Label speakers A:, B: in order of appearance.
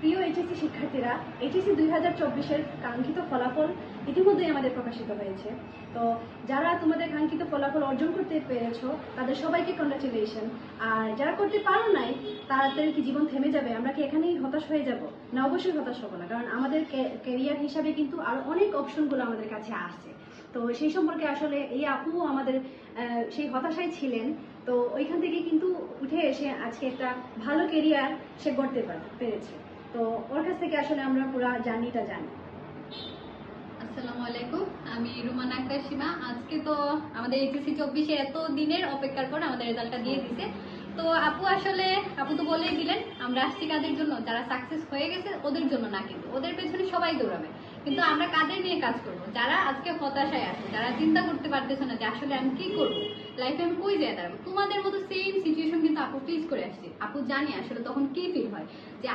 A: প্রিয় এইচএসসি শিক্ষার্থীরা, এইচএসসি 2024-এর কাঙ্ক্ষিত ফলাফল ইতিমধ্যেই আমাদের প্রকাশিত হয়েছে। তো যারা তোমাদের কাঙ্ক্ষিত ফলাফল অর্জন করতে পেরেছো তাদের সবাইকে কংগ্রাচুলেশন। আর যারা করতে পারো নাই তাদের কি জীবন থেমে যাবে? আমরা কি এখানেই হতাশ হয়ে যাব? না, অবশ্যই হতাশ হবো না, কারণ আমাদের ক্যারিয়ার হিসাবে কিন্তু আরো অনেক অপশনগুলো আমাদের কাছে আসছে। তো সেই সম্পর্কে আসলে এই আপুও আমাদের সেই হতাশায় ছিলেন। তো ওইখান থেকে কিন্তু উঠে এসে আজকে একটা ভালো কেরিয়ার সে গড়তে পেরেছে। তো ওর কাছ থেকে আসলে আমরা পুরো জার্নিটা জানি।
B: আসসালামু আলাইকুম, আমি রুমানা আক্তার সীমা। আজকে তো আমাদের এইচএসসি 24-এর এত দিনের অপেক্ষার পর আমাদের রেজাল্টটা দিয়ে দিছে। তো আপু তো বলেই দিলেন, আমরা আসছি কাদের জন্য? যারা সাকসেস হয়ে গেছে ওদের জন্য না, কিন্তু ওদের পেছনে সবাই দৌড়াবে। কিন্তু আমরা কাদের নিয়ে কাজ করব? যারা আজকে হতাশায় আছে, যারা চিন্তা করতে পারতেছে না যে আসলে আমি কি করব, লাইফে আমি কই যেয়ে দাঁড়াবো। তোমাদের মতো সেম সিচুয়েশন কিন্তু আপু ফেস করে আসছে। আপু জানি আসলে তখন কি ফিল হয় যে